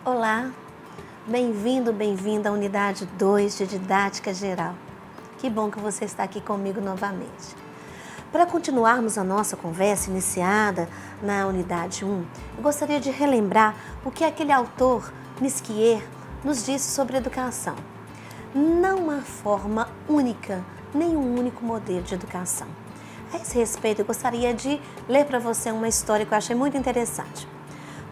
Olá, bem-vindo, bem-vinda à unidade 2 de Didática Geral. Que bom que você está aqui comigo novamente. Para continuarmos a nossa conversa iniciada na unidade 1, eu gostaria de relembrar o que aquele autor, Nisquier, nos disse sobre educação. Não há forma única, nem um único modelo de educação. A esse respeito, eu gostaria de ler para você uma história que eu achei muito interessante.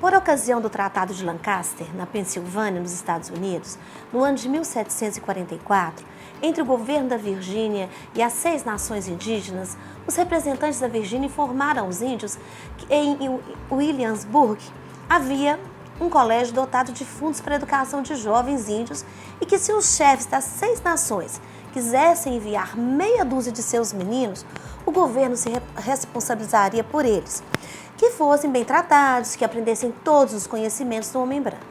Por ocasião do Tratado de Lancaster, na Pensilvânia, nos Estados Unidos, no ano de 1744, entre o governo da Virgínia e as 6 nações indígenas, os representantes da Virgínia informaram aos índios que em Williamsburg havia um colégio dotado de fundos para a educação de jovens índios e que se os chefes das 6 nações quisessem enviar meia dúzia de seus meninos, o governo se responsabilizaria por eles, que fossem bem tratados, que aprendessem todos os conhecimentos do homem branco.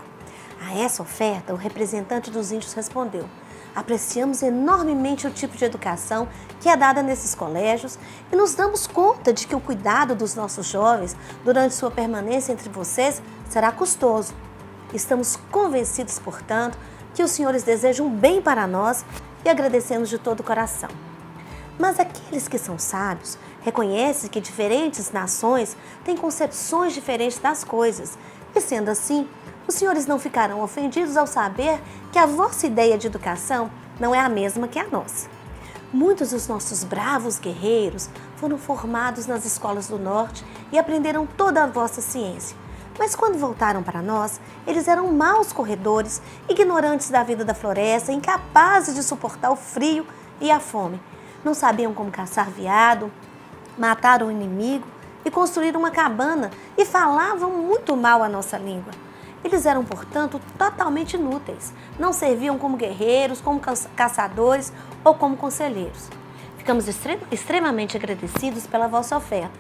A essa oferta, o representante dos índios respondeu: apreciamos enormemente o tipo de educação que é dada nesses colégios e nos damos conta de que o cuidado dos nossos jovens durante sua permanência entre vocês será custoso. Estamos convencidos, portanto, que os senhores desejam bem para nós e agradecemos de todo o coração. Mas aqueles que são sábios reconhecem que diferentes nações têm concepções diferentes das coisas e, sendo assim, os senhores não ficarão ofendidos ao saber que a vossa ideia de educação não é a mesma que a nossa. Muitos dos nossos bravos guerreiros foram formados nas escolas do norte e aprenderam toda a vossa ciência. Mas quando voltaram para nós, eles eram maus corredores, ignorantes da vida da floresta, incapazes de suportar o frio e a fome. Não sabiam como caçar veado, matar o inimigo e construir uma cabana e falavam muito mal a nossa língua. Eles eram, portanto, totalmente inúteis. Não serviam como guerreiros, como caçadores ou como conselheiros. Ficamos extremamente agradecidos pela vossa oferta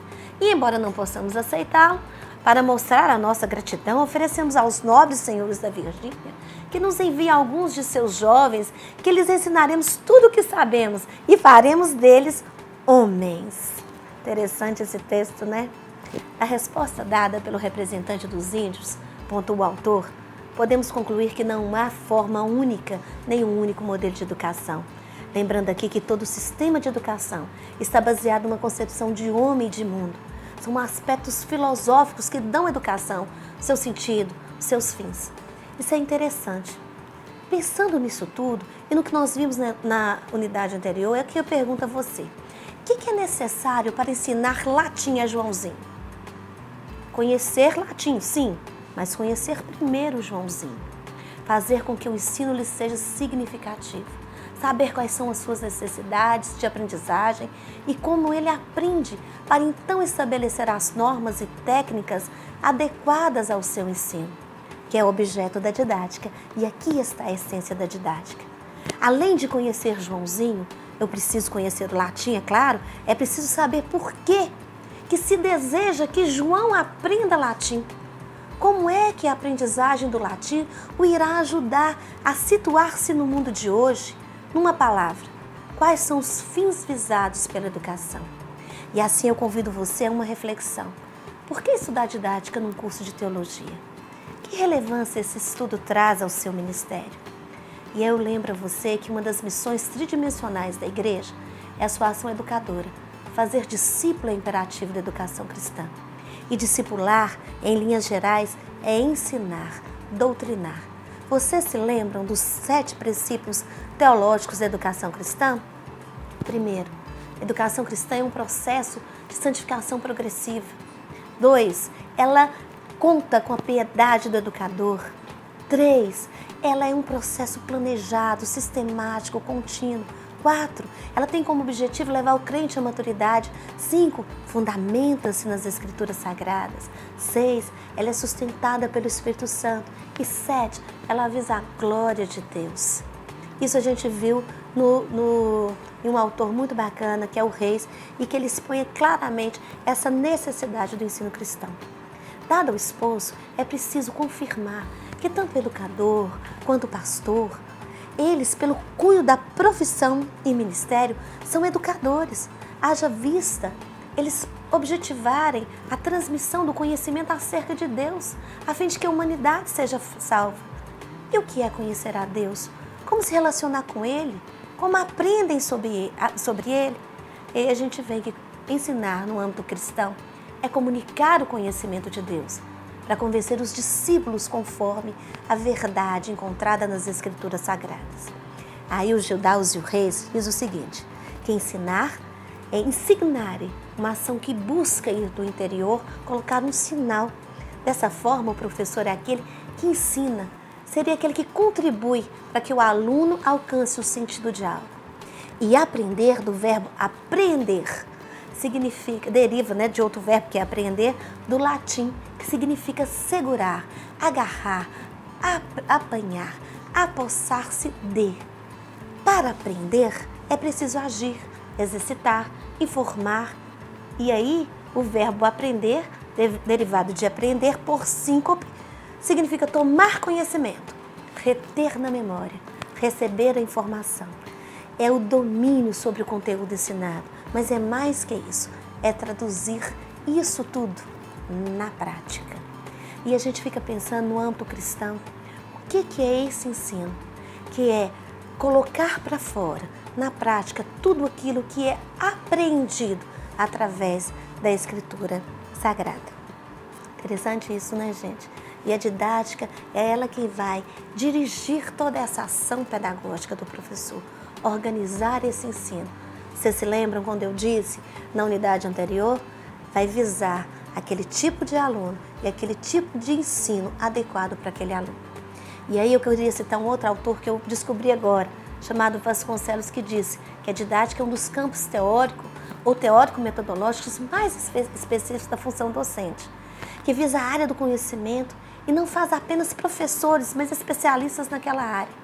e, embora não possamos aceitá-lo, para mostrar a nossa gratidão, oferecemos aos nobres senhores da Virgínia que nos enviem alguns de seus jovens, que lhes ensinaremos tudo o que sabemos e faremos deles homens. Interessante esse texto, né? A resposta dada pelo representante dos índios, pontua o autor, podemos concluir que não há forma única nem um único modelo de educação. Lembrando aqui que todo o sistema de educação está baseado numa concepção de homem e de mundo. São aspectos filosóficos que dão à educação seu sentido, seus fins. Isso é interessante. Pensando nisso tudo e no que nós vimos na unidade anterior, é que eu pergunto a você: o que é necessário para ensinar latim a Joãozinho? Conhecer latim, sim, mas conhecer primeiro Joãozinho. Fazer com que o ensino lhe seja significativo. Saber quais são as suas necessidades de aprendizagem e como ele aprende, para então estabelecer as normas e técnicas adequadas ao seu ensino, que é o objeto da didática, e aqui está a essência da didática. Além de conhecer Joãozinho, eu preciso conhecer o latim, é claro, é preciso saber por quê que se deseja que João aprenda latim. Como é que a aprendizagem do latim o irá ajudar a situar-se no mundo de hoje? Numa palavra, quais são os fins visados pela educação? E assim eu convido você a uma reflexão. Por que estudar didática num curso de teologia? Que relevância esse estudo traz ao seu ministério? E eu lembro a você que uma das missões tridimensionais da igreja é a sua ação educadora. Fazer discípulo é imperativo da educação cristã. E discipular, em linhas gerais, é ensinar, doutrinar. Vocês se lembram dos 7 princípios teológicos da educação cristã? Primeiro, a educação cristã é um processo de santificação progressiva. 2, ela conta com a piedade do educador. 3, ela é um processo planejado, sistemático, contínuo. 4, ela tem como objetivo levar o crente à maturidade. 5, fundamenta-se nas Escrituras Sagradas. 6, ela é sustentada pelo Espírito Santo. E 7, ela avisa a glória de Deus. Isso a gente viu em um autor muito bacana, que é o Reis, e que ele expõe claramente essa necessidade do ensino cristão. Dado o exposto, é preciso confirmar que tanto o educador quanto o pastor, eles, pelo cunho da profissão e ministério, são educadores. Haja vista, eles objetivarem a transmissão do conhecimento acerca de Deus, a fim de que a humanidade seja salva. E o que é conhecer a Deus? Como se relacionar com Ele? Como aprendem sobre Ele? E aí a gente vê que ensinar no âmbito cristão é comunicar o conhecimento de Deus, para convencer os discípulos conforme a verdade encontrada nas Escrituras Sagradas. Aí os judaus e os reis diz o seguinte, que ensinar é insignare, uma ação que busca ir do interior, colocar um sinal. Dessa forma, o professor é aquele que ensina, seria aquele que contribui para que o aluno alcance o sentido de algo. E aprender, do verbo apreender, deriva de outro verbo que é aprender, do latim, que significa segurar, agarrar, apanhar, apossar-se de. Para aprender é preciso agir, exercitar, informar. E aí o verbo aprender, derivado de aprender por síncope, significa tomar conhecimento, reter na memória, receber a informação. É o domínio sobre o conteúdo ensinado, mas é mais que isso, é traduzir isso tudo na prática. E a gente fica pensando no âmbito cristão, o que é esse ensino? Que é colocar para fora, na prática, tudo aquilo que é aprendido através da Escritura Sagrada. Interessante isso, né, gente? E a didática é ela que vai dirigir toda essa ação pedagógica do professor, organizar esse ensino. Vocês se lembram quando eu disse, na unidade anterior, vai visar aquele tipo de aluno e aquele tipo de ensino adequado para aquele aluno. E aí eu queria citar um outro autor que eu descobri agora, chamado Vasconcelos, que disse que a didática é um dos campos teórico ou teórico-metodológicos mais específicos da função docente, que visa a área do conhecimento e não faz apenas professores, mas especialistas naquela área.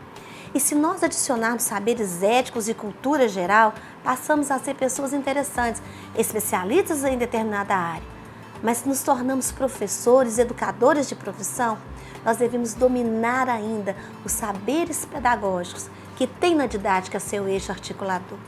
E se nós adicionarmos saberes éticos e cultura geral, passamos a ser pessoas interessantes, especialistas em determinada área. Mas se nos tornamos professores, educadores de profissão, nós devemos dominar ainda os saberes pedagógicos que tem na didática seu eixo articulador.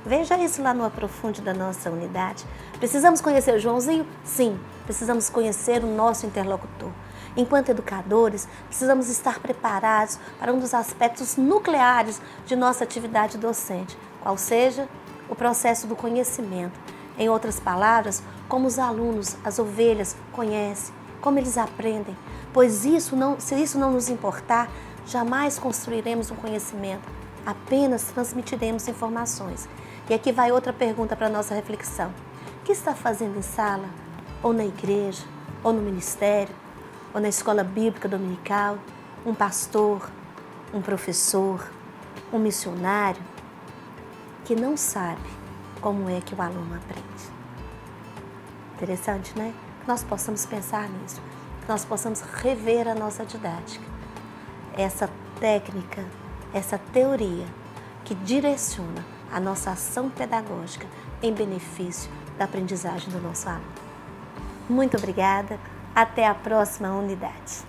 Veja isso lá no aprofunde da nossa unidade. Precisamos conhecer o Joãozinho? Sim, precisamos conhecer o nosso interlocutor. Enquanto educadores, precisamos estar preparados para um dos aspectos nucleares de nossa atividade docente, qual seja o processo do conhecimento. Em outras palavras, como os alunos, as ovelhas, conhecem, como eles aprendem, pois se isso não nos importar, jamais construiremos um conhecimento, apenas transmitiremos informações. E aqui vai outra pergunta para a nossa reflexão. O que está fazendo em sala, ou na igreja, ou no ministério, ou na escola bíblica dominical, um pastor, um professor, um missionário, que não sabe como é que o aluno aprende? Interessante, né? Que nós possamos pensar nisso, que nós possamos rever a nossa didática. Essa técnica, essa teoria que direciona a nossa ação pedagógica em benefício da aprendizagem do nosso aluno. Muito obrigada, até a próxima unidade.